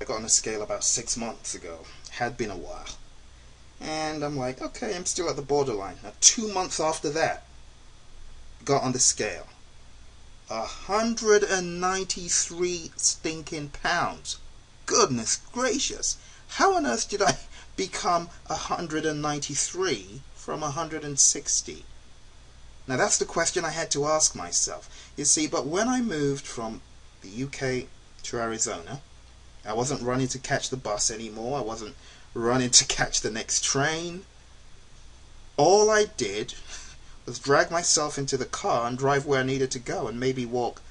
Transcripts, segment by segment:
I got on the scale about 6 months ago. Had been a while. And I'm like, okay, I'm still at the borderline. Now 2 months after that, got on the scale. 193 stinking pounds. Goodness gracious. How on earth did I become 193 from 160? Now that's the question I had to ask myself. You see, but when I moved from the UK to Arizona, I wasn't running to catch the bus anymore. I wasn't running to catch the next train. All I did was drag myself into the car and drive where I needed to go, and maybe walk,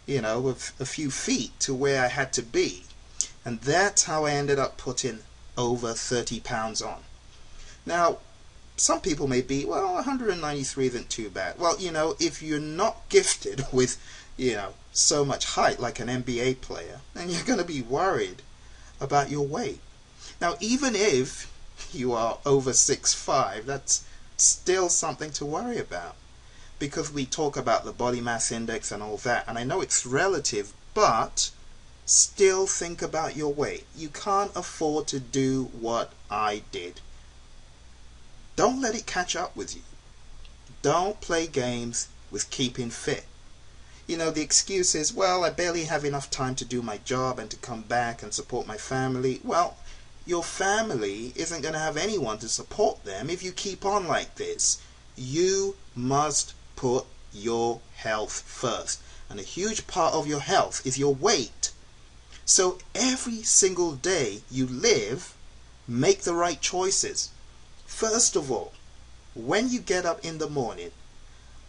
a few feet to where I had to be. And that's how I ended up putting over 30 pounds on. Now, some people may be, well, 193 isn't too bad. Well, if you're not gifted with, so much height like an NBA player, then you're going to be worried about your weight. Now, even if you are over 6'5", that's still something to worry about, because we talk about the body mass index and all that, and I know it's relative, but still think about your weight. You can't afford to do what I did. Don't let it catch up with you. Don't play games with keeping fit. The excuse is, well, I barely have enough time to do my job and to come back and support my family. Well, your family isn't going to have anyone to support them if you keep on like this. You must put your health first. And a huge part of your health is your weight. So every single day you live, make the right choices. First of all, when you get up in the morning,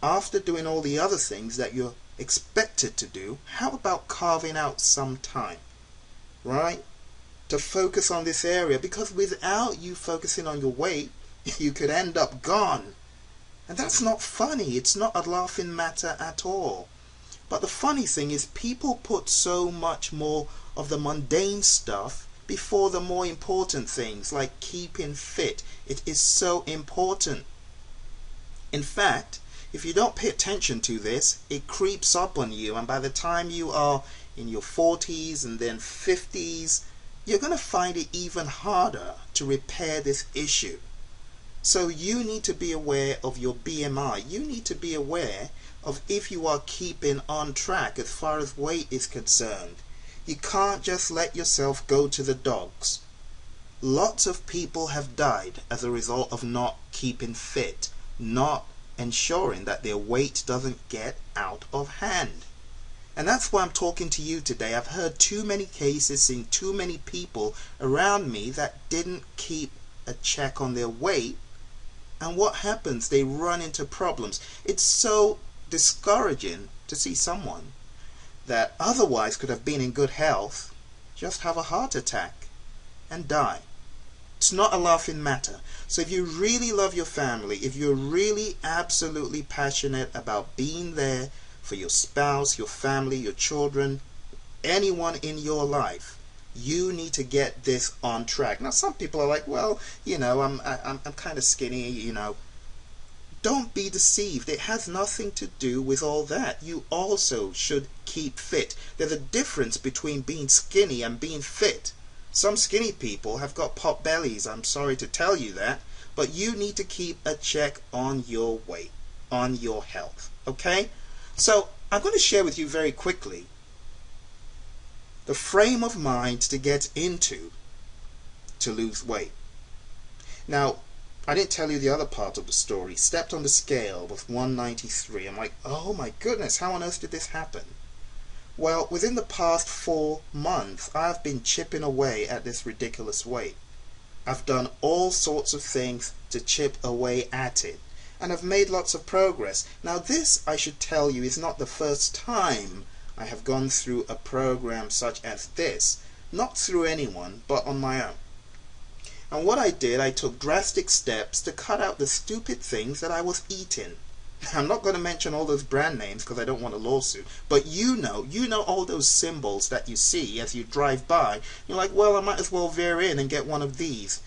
after doing all the other things that you're expected to do, how about carving out some time, right, to focus on this area? Because without you focusing on your weight, you could end up gone. And that's not funny. It's not a laughing matter at all. But the funny thing is, people put so much more of the mundane stuff before the more important things, like keeping fit. It is so important. In fact, if you don't pay attention to this, it creeps up on you, and by the time you are in your 40s and then 50s, you're going to find it even harder to repair this issue. So you need to be aware of your BMI. You need to be aware of if you are keeping on track as far as weight is concerned. You can't just let yourself go to the dogs. Lots of people have died as a result of not keeping fit, not ensuring that their weight doesn't get out of hand. And that's why I'm talking to you today. I've heard too many cases, seen too many people around me that didn't keep a check on their weight. And what happens? They run into problems. It's so discouraging to see someone that otherwise could have been in good health just have a heart attack and die. It's not a laughing matter. So if you really love your family, if you're really absolutely passionate about being there for your spouse, your family, your children, anyone in your life, you need to get this on track. Now some people are like, well, I'm kind of skinny, Don't be deceived. It has nothing to do with all that. You also should keep fit. There's a difference between being skinny and being fit. Some skinny people have got pot bellies, I'm sorry to tell you that, but you need to keep a check on your weight, on your health, okay? So I'm going to share with you very quickly the frame of mind to get into to lose weight. Now, I didn't tell you the other part of the story. Stepped on the scale with 193. I'm like, oh my goodness, how on earth did this happen? Well, within the past 4 months, I've been chipping away at this ridiculous weight. I've done all sorts of things to chip away at it, and I've made lots of progress. Now this, I should tell you, is not the first time I have gone through a program such as this. Not through anyone, but on my own. And what I did, I took drastic steps to cut out the stupid things that I was eating. I'm not going to mention all those brand names because I don't want a lawsuit, but you know all those symbols that you see as you drive by. You're like, well, I might as well veer in and get one of these.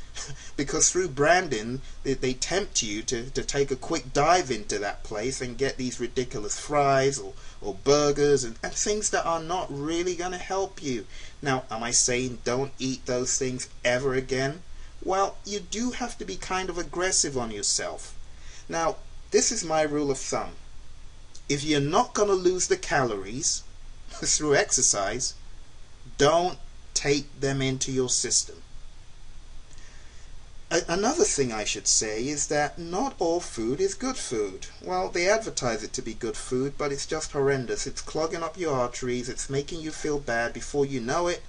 Because through branding, they tempt you to take a quick dive into that place and get these ridiculous fries or burgers and things that are not really going to help you. Now, am I saying don't eat those things ever again? Well, you do have to be kind of aggressive on yourself. Now, this is my rule of thumb. If you're not going to lose the calories through exercise, don't take them into your system. Another thing I should say is that not all food is good food. Well, they advertise it to be good food, but it's just horrendous. It's clogging up your arteries, it's making you feel bad. Before you know it,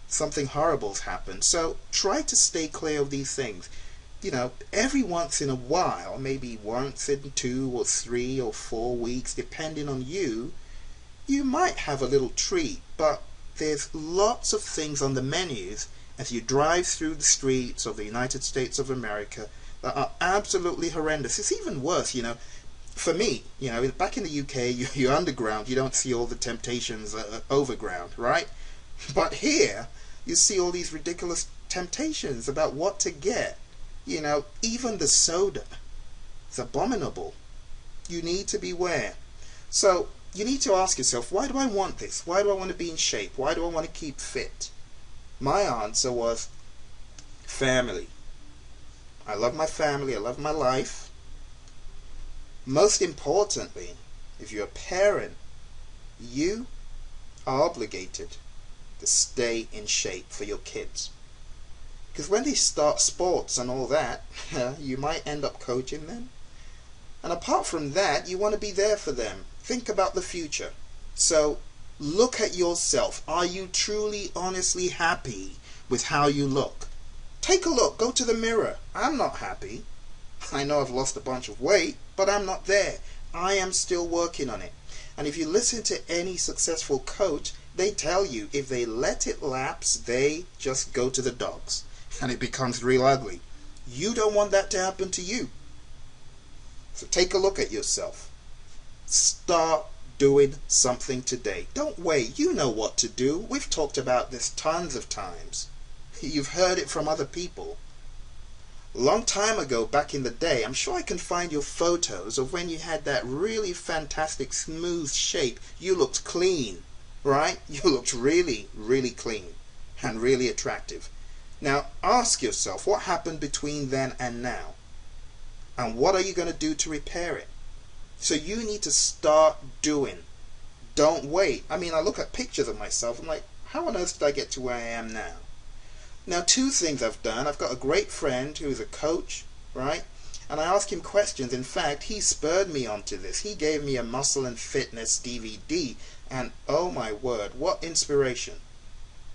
something horrible's happened. So try to stay clear of these things. You know, every once in a while, maybe once in 2 or 3 or 4 weeks, depending on you, you might have a little treat, but there's lots of things on the menus as you drive through the streets of the United States of America that are absolutely horrendous. It's even worse, you know. For me, you know, back in the UK, you're underground, you don't see all the temptations overground, right? But here, you see all these ridiculous temptations about what to get. You know, even the soda. It's abominable. You need to beware. So, you need to ask yourself, why do I want this? Why do I want to be in shape? Why do I want to keep fit? My answer was family. I love my family. I love my life. Most importantly, if you're a parent, you are obligated to stay in shape for your kids. Because when they start sports and all that, you might end up coaching them. And apart from that, you want to be there for them. Think about the future. So look at yourself. Are you truly, honestly happy with how you look? Take a look. Go to the mirror. I'm not happy. I know I've lost a bunch of weight, but I'm not there. I am still working on it. And if you listen to any successful coach, they tell you if they let it lapse, they just go to the dogs. And it becomes real ugly. You don't want that to happen to you. So take a look at yourself. Start doing something today. Don't wait. You know what to do. We've talked about this tons of times. You've heard it from other people. A long time ago, back in the day, I'm sure I can find your photos of when you had that really fantastic smooth shape. You looked clean, right? You looked really, really clean and really attractive. Now, ask yourself, what happened between then and now? And what are you going to do to repair it? So you need to start doing. Don't wait. I mean, I look at pictures of myself. I'm like, how on earth did I get to where I am now? Now, 2 things I've done. I've got a great friend who is a coach, right? And I ask him questions. In fact, he spurred me onto this. He gave me a muscle and fitness DVD. And oh my word, what inspiration.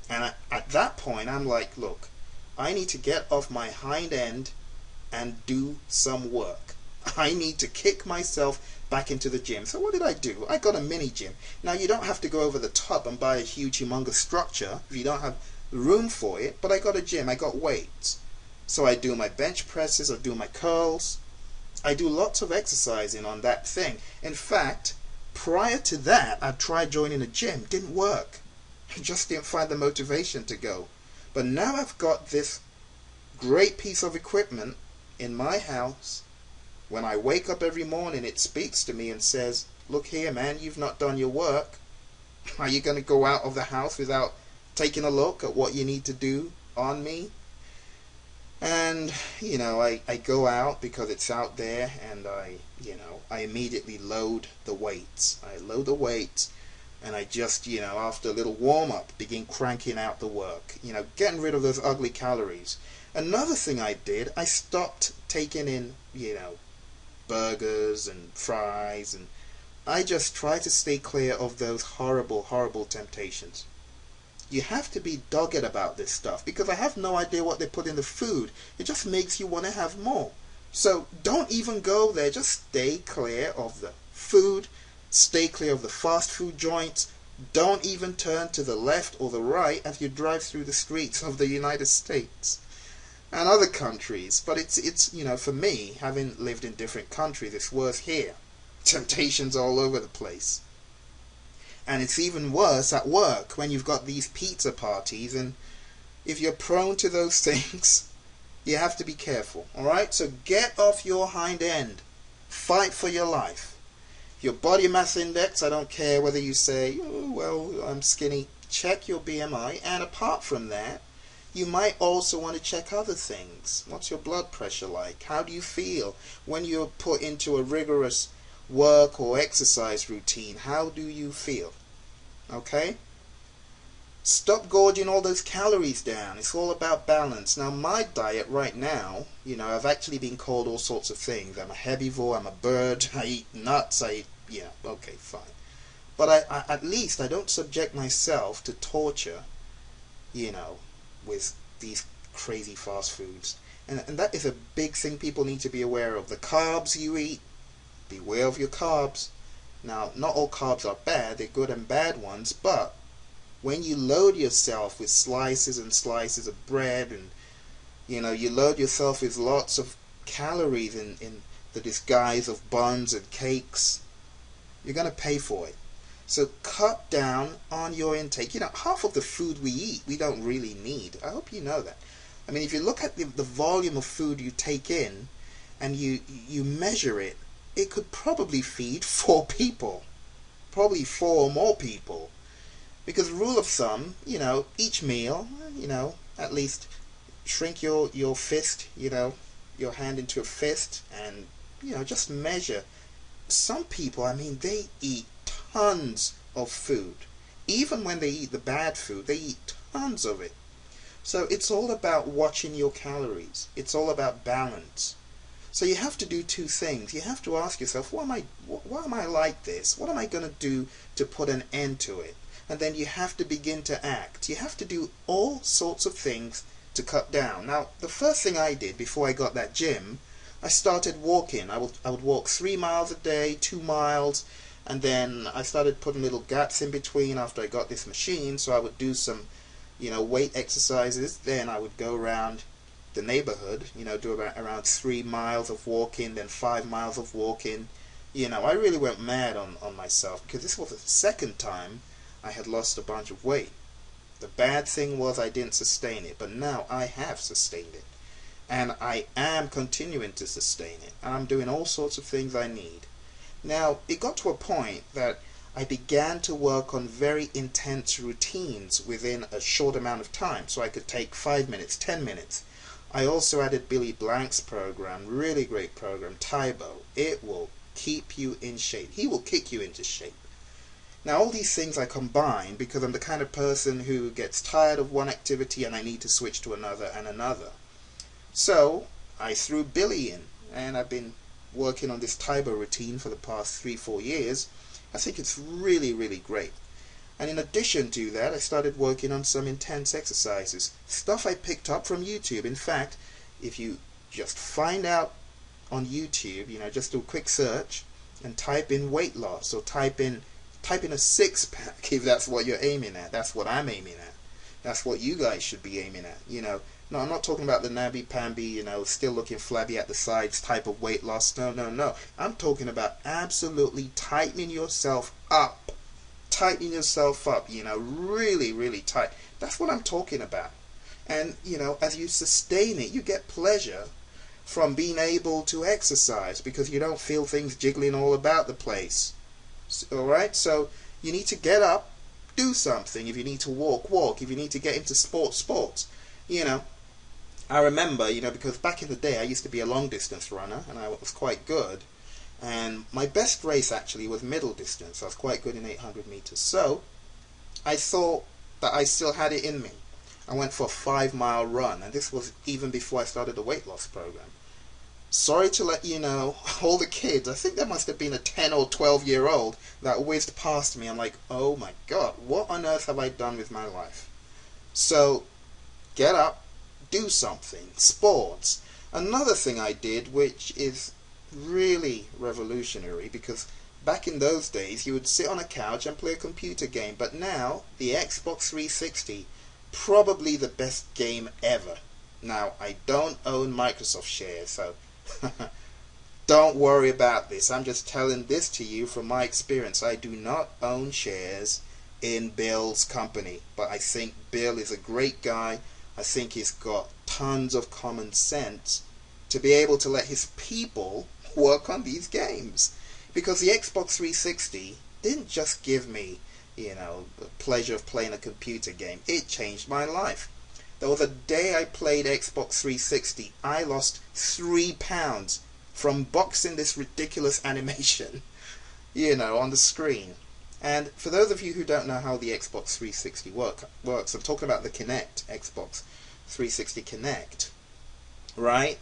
And at that point, I'm like, look, I need to get off my hind end and do some work. I need to kick myself back into the gym. So what did I do? I got a mini gym. Now, you don't have to go over the top and buy a huge, humongous structure if you don't have room for it, but I got a gym. I got weights. So I do my bench presses, I do my curls. I do lots of exercising on that thing. In fact, prior to that, I tried joining a gym. Didn't work. I just didn't find the motivation to go. But now I've got this great piece of equipment in my house. When I wake up every morning, it speaks to me and says, look here, man, you've not done your work. Are you going to go out of the house without taking a look at what you need to do on me? And, you know, I go out because it's out there, and I immediately load the weights. I load the weights, and I just, after a little warm-up, begin cranking out the work. Getting rid of those ugly calories. Another thing I did, I stopped taking in, burgers and fries, and I just try to stay clear of those horrible, horrible temptations. You have to be dogged about this stuff, because I have no idea what they put in the food. It just makes you want to have more. So don't even go there. Just stay clear of the food. Stay clear of the fast food joints. Don't even turn to the left or the right as you drive through the streets of the United States. and other countries. But it's you know, for me, having lived in different countries, it's worse here. Temptations all over the place. And it's even worse at work when you've got these pizza parties, and if you're prone to those things, you have to be careful. Alright? So get off your hind end. Fight for your life. Your body mass index, I don't care whether you say, oh, well, I'm skinny. Check your BMI, and apart from that, you might also want to check other things. What's your blood pressure like? How do you feel when you're put into a rigorous work or exercise routine? How do you feel? Okay? Stop gorging all those calories down. It's all about balance. Now, my diet right now, you know, I've actually been called all sorts of things. I'm a herbivore, I'm a bird, I eat nuts, yeah, okay, fine. But I at least I don't subject myself to torture, you know, with these crazy fast foods. And that is a big thing people need to be aware of. The carbs you eat, beware of your carbs. Now, not all carbs are bad, they're good and bad ones, but when you load yourself with slices and slices of bread, and you know, you load yourself with lots of calories in the disguise of buns and cakes, you're going to pay for it. So cut down on your intake. You know, half of the food we eat we don't really need. I hope you know that. I mean, if you look at the volume of food you take in and you measure it, it could probably feed 4 people, probably 4 or more people. Because rule of thumb, you know, each meal, you know, at least shrink your fist, you know, your hand into a fist, and, you know, just measure. Some people, I mean, they eat tons of food. Even when they eat the bad food, they eat tons of it. So it's all about watching your calories. It's all about balance. So you have to do 2 things. You have to ask yourself, why am I like this? What am I going to do to put an end to it? And then you have to begin to act. You have to do all sorts of things to cut down. Now, the first thing I did before I got that gym, I started walking. I would walk 3 miles a day, 2 miles, and then I started putting little gaps in between after I got this machine. So I would do some, you know, weight exercises. Then I would go around the neighborhood, you know, do around 3 miles of walking, then 5 miles of walking. You know, I really went mad on myself, because this was the second time I had lost a bunch of weight. The bad thing was I didn't sustain it, but now I have sustained it. And I am continuing to sustain it. And I'm doing all sorts of things I need. Now, it got to a point that I began to work on very intense routines within a short amount of time, so I could take 5 minutes, 10 minutes. I also added Billy Blank's program, really great program, Tybo. It will keep you in shape. He will kick you into shape. Now, all these things I combine because I'm the kind of person who gets tired of one activity and I need to switch to another and another. So I threw Billy in, and I've been working on this Tybo routine for the past 3-4 years. I think it's really, really great. And in addition to that, I started working on some intense exercises, stuff I picked up from YouTube. In fact, if you just find out on YouTube, you know, just do a quick search and type in weight loss, or type in a 6-pack if that's what you're aiming at. That's what I'm aiming at. That's what you guys should be aiming at. You know, no, I'm not talking about the namby-pamby, you know, still looking flabby at the sides type of weight loss. No, no, no. I'm talking about absolutely tightening yourself up. Tightening yourself up, you know, really, really tight. That's what I'm talking about. And, you know, as you sustain it, you get pleasure from being able to exercise, because you don't feel things jiggling all about the place. Alright, so you need to get up, do something. If you need to walk, walk. If you need to get into sports. You know, I remember, you know, because back in the day I used to be a long distance runner, and I was quite good. And my best race actually was middle distance. I was quite good in 800 meters. So I thought that I still had it in me. I went for a 5-mile run, and this was even before I started the weight loss program. Sorry to let you know, all the kids, I think there must have been a 10 or 12-year-old that whizzed past me. I'm like, oh my God, what on earth have I done with my life? So, get up, do something, sports. Another thing I did, which is really revolutionary, because back in those days you would sit on a couch and play a computer game, but now the Xbox 360, probably the best game ever. Now, I don't own Microsoft shares, so don't worry about this. I'm just telling this to you from my experience. I do not own shares in Bill's company, but I think Bill is a great guy. I think he's got tons of common sense to be able to let his people work on these games. Because the Xbox 360 didn't just give me, the pleasure of playing a computer game. It changed my life. There was a day I played Xbox 360, I lost 3 pounds from boxing this ridiculous animation, on the screen. And for those of you who don't know how the Xbox 360 works, I'm talking about the Kinect, Xbox 360 Kinect, right?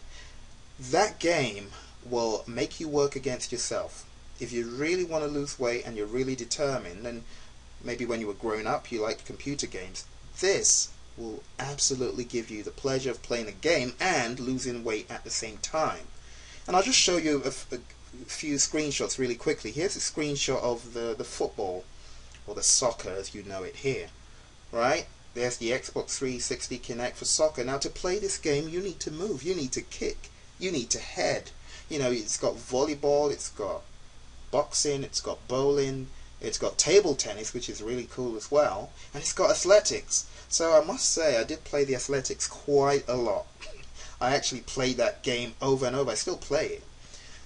That game will make you work against yourself. If you really want to lose weight and you're really determined, and maybe when you were growing up you liked computer games, this will absolutely give you the pleasure of playing a game and losing weight at the same time. And I'll just show you a few screenshots really quickly. Here's a screenshot of the football, or the soccer as you know it here, right? There's the Xbox 360 Kinect for soccer. Now to play this game you need to move, you need to kick, you need to head. It's got volleyball, it's got boxing, it's got bowling, it's got table tennis, which is really cool as well, and it's got athletics. So I must say I did play the athletics quite a lot. I actually played that game over and over. I still play it.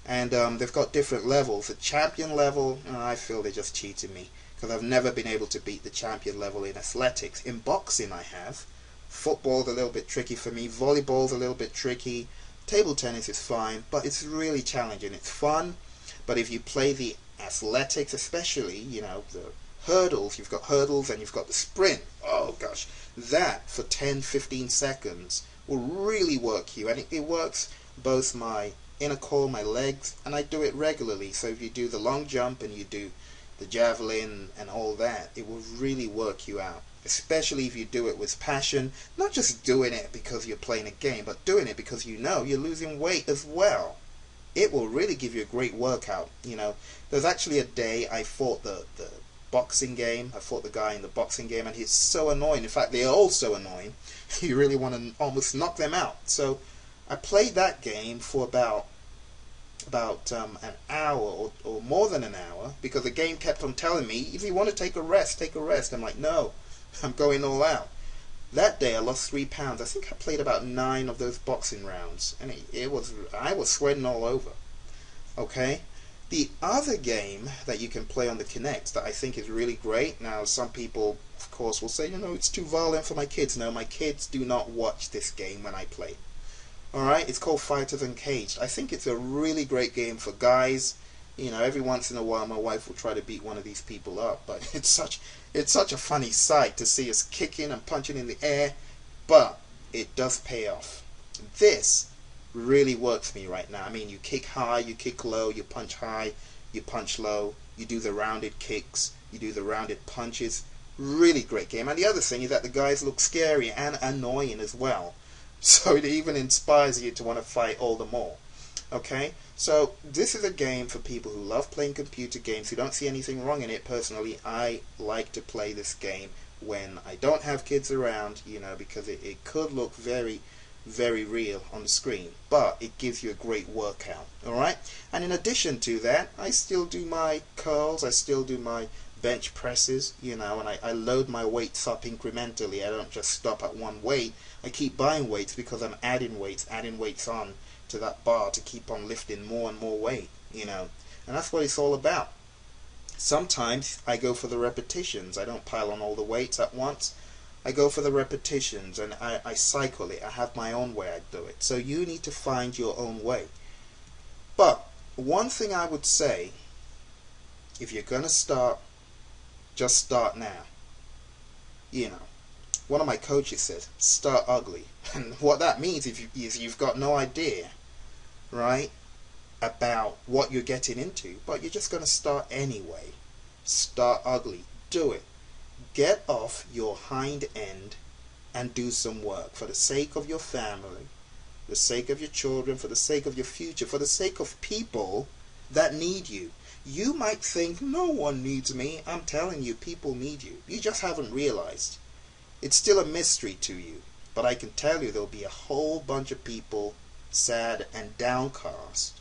And they've got different levels. The champion level, I feel they just cheated me, because I've never been able to beat the champion level in athletics. In boxing I have. Football's a little bit tricky for me. Volleyball's a little bit tricky. Table tennis is fine, but it's really challenging. It's fun, but if you play the athletics, especially, the hurdles, you've got hurdles and you've got the sprint. Oh gosh, that for 10-15 seconds will really work you, and it works both my inner core, my legs, and I do it regularly. So if you do the long jump and you do the javelin and all that, it will really work you out, especially if you do it with passion, not just doing it because you're playing a game, but doing it because you're losing weight as well. It will really give you a great workout. There's actually a day I fought the boxing game. I fought the guy in the boxing game, and he's so annoying. In fact, they're all so annoying. You really want to almost knock them out. So I played that game for about an hour or more than an hour, because the game kept on telling me, if you want to take a rest, take a rest. I'm like, no, I'm going all out. That day I lost 3 pounds. I think I played about 9 of those boxing rounds, and I was sweating all over. Okay? The other game that you can play on the Kinect that I think is really great, now some people of course will say, it's too violent for my kids. No, my kids do not watch this game when I play. Alright, it's called Fighters Uncaged. I think it's a really great game for guys. Every once in a while my wife will try to beat one of these people up, but it's such a funny sight to see us kicking and punching in the air, but it does pay off. This really works for me right now. I mean, you kick high, you kick low, you punch high, you punch low, you do the rounded kicks, you do the rounded punches. Really great game. And the other thing is that the guys look scary and annoying as well, so it even inspires you to want to fight all the more. Okay, so this is a game for people who love playing computer games, who don't see anything wrong in it. Personally, I like to play this game when I don't have kids around, because it could look very, very real on the screen, but it gives you a great workout. Alright, and in addition to that, I still do my curls, I still do my bench presses, and I load my weights up incrementally. I don't just stop at one weight. I keep buying weights because I'm adding weights on to that bar to keep on lifting more and more weight, and that's what it's all about. Sometimes I go for the repetitions. I don't pile on all the weights at once. I go for the repetitions, and I cycle it. I have my own way I do it. So you need to find your own way. But one thing I would say, if you're gonna start, just start now. One of my coaches says, start ugly. And what that means is you've got no idea, right, about what you're getting into, but you're just going to start anyway. Start ugly. Do it. Get off your hind end and do some work for the sake of your family, for the sake of your children, for the sake of your future, for the sake of people that need you. You might think, no one needs me. I'm telling you, people need you. You just haven't realized. It's still a mystery to you. But I can tell you there'll be a whole bunch of people sad and downcast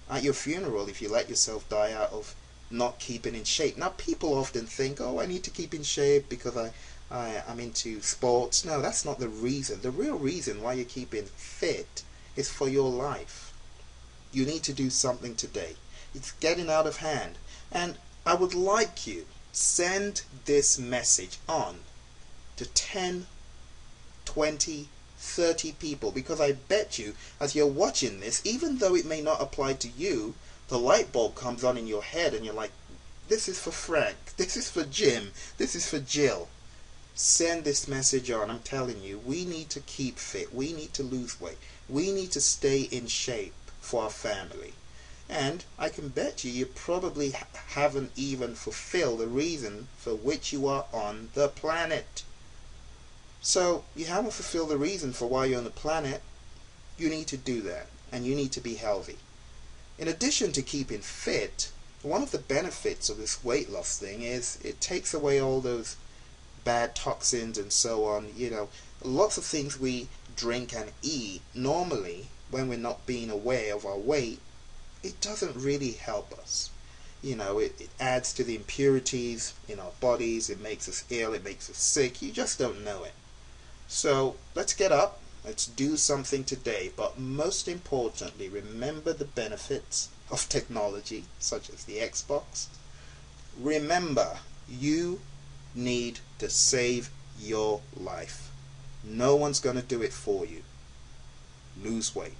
at your funeral if you let yourself die out of not keeping in shape. Now, people often think, oh, I need to keep in shape because I'm into sports. No, that's not the reason. The real reason why you're keeping fit is for your life. You need to do something today. It's getting out of hand. And I would like you send this message on to 10, 20, 30 people, because I bet you as you're watching this, even though it may not apply to you, the light bulb comes on in your head and you're like, this is for Frank, this is for Jim, this is for Jill. Send this message on. I'm telling you, we need to keep fit, we need to lose weight, we need to stay in shape for our family. And I can bet you probably haven't even fulfilled the reason for which you are on the planet. So you haven't fulfilled the reason for why you're on the planet. You need to do that, and you need to be healthy. In addition to keeping fit, one of the benefits of this weight loss thing is it takes away all those bad toxins and so on. You know, lots of things we drink and eat normally when we're not being aware of our weight, it doesn't really help us. You know, it adds to the impurities in our bodies, it makes us ill, it makes us sick, you just don't know it. So let's get up, let's do something today, but most importantly, remember the benefits of technology, such as the Xbox. Remember, you need to save your life. No one's going to do it for you. Lose weight.